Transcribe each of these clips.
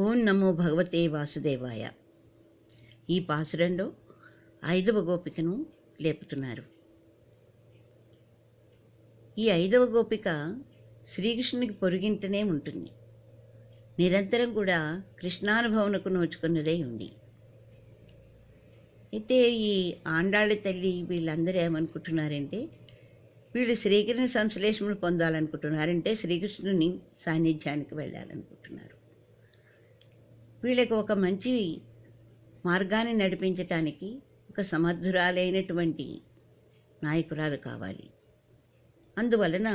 ఓం నమో భగవతే వాసుదేవాయ. ఈ పాసురంలో 5వ గోపికను లేపుతున్నారు. ఈ 5వ గోపిక శ్రీకృష్ణునికి పొరుగింటనే ఉంటుంది. నిరంతరం కూడా కృష్ణానుభవనకు నోచుకున్నదై ఉంది. అయితే ఈ ఆండాళ్ళ తల్లి వీళ్ళందరూ ఏమనుకుంటున్నారంటే, వీళ్ళు శ్రీకృష్ణ సంశ్లేషములు పొందాలనుకుంటున్నారంటే శ్రీకృష్ణుని సాన్నిధ్యానికి వెళ్ళాలనుకుంటున్నారు. వీళ్ళకి ఒక మంచి మార్గాన్ని నడిపించటానికి ఒక సమర్థురాలైనటువంటి నాయకురాలు కావాలి. అందువలన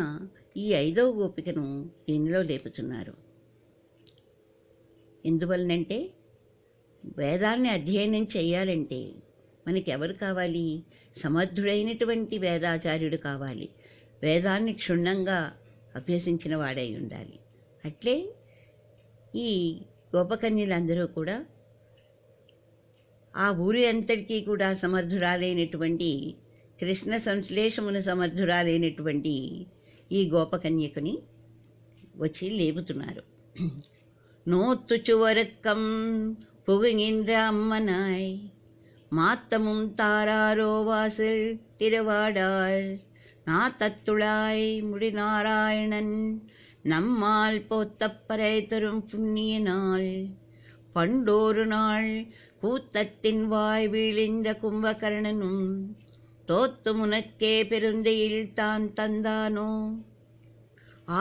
ఈ 5వ గోపికను దీనిలో లేపుతున్నారు. ఎందువలనంటే, వేదాల్ని అధ్యయనం చేయాలంటే మనకి ఎవరు కావాలి? సమర్థుడైనటువంటి వేదాచార్యుడు కావాలి. వేదాన్ని క్షుణ్ణంగా అభ్యసించిన వాడై ఉండాలి. అట్లే ఈ గోపకన్యలందరూ కూడా ఆ ఊరి అంతటికీ కూడా సమర్థురాలైనటువంటి కృష్ణ సంశ్లేషమును సమర్థురాలైనటువంటి ఈ గోపకన్యకుని వచ్చి లేపుతున్నారు. நோத்துச்சுவருக்கம் புகுகின்ற அம்மனாய் மாத்தமும் தாராரோ வாசல் திருவாடார் நாத்தத்துளாய் முடிநாராயணன் நம்மால் போத்தப்பறை தரும் புண்ணிய நாள் பண்டோரு நாள் கூத்தத்தின் வாய் வீழிந்த கும்பகர்ணனும் தோத்து முனக்கே பெருந்தையில் தான் தந்தானோ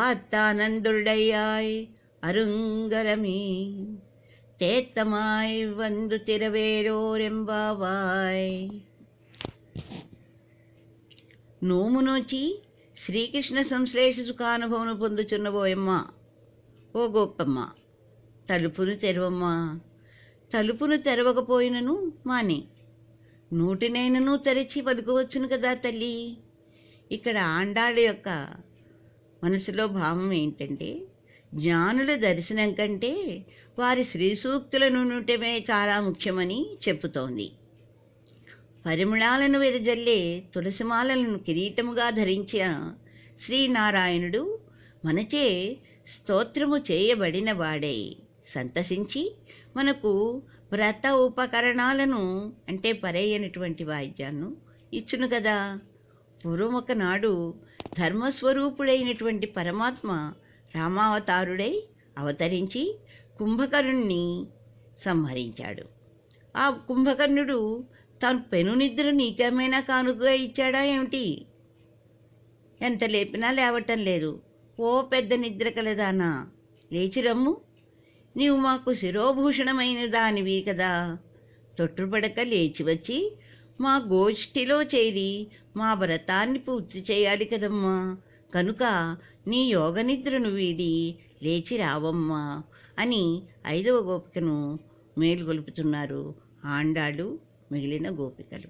ஆத்தானந்துடையாய் அருங்கலமே தேத்தமாய் வந்து తిరవేరోరెంబావాయ్. నోము నోచి శ్రీకృష్ణ సంశ్లేష సుఖానుభవం పొందుచున్నవోయమ్మ, ఓ గోపమ్మ, తలుపును తెరవమ్మా. తలుపును తెరవకపోయినను మాని నోటినైనను తెరచి పలుకోవచ్చును కదా తల్లి. ఇక్కడ ఆండాళ్ళ యొక్క మనసులో భావం ఏంటంటే, జ్ఞానుల దర్శనం కంటే వారి శ్రీ సూక్తులను నూటమే చాలా ముఖ్యమని చెప్పుతోంది. పరిమళాలను వెదజల్లే తులసిమాలను కిరీటముగా ధరించిన శ్రీనారాయణుడు మనచే స్తోత్రము చేయబడిన వాడై సంతసించి మనకు వ్రత ఉపకరణాలను అంటే పరైనటువంటి వాయిద్యాలను ఇచ్చును కదా. పూర్వం ఒకనాడు ధర్మస్వరూపుడైనటువంటి పరమాత్మ రామావతారుడై అవతరించి కుంభకర్ణుణ్ణి సంహరించాడు. ఆ కుంభకర్ణుడు తాను పెనునిద్ర నీకేమైనా కానుకగా ఇచ్చాడా ఏమిటి? ఎంత లేపినా లేవటం లేదు. ఓ పెద్ద నిద్ర కలదానా, లేచిరమ్ము, నీవు మాకు శిరోభూషణమైన దానివి కదా. తొట్టుపడక లేచి వచ్చి మా గోష్ఠిలో చేరి మా వ్రతాన్ని పూర్తి చేయాలి కదమ్మా. కనుక నీ యోగనిద్రను వీడి లేచి రావమ్మా అని 5వ గోపికను మేలుగొలుపుతున్నారు ఆండాళ్ళు, మిగిలిన గోపికలు.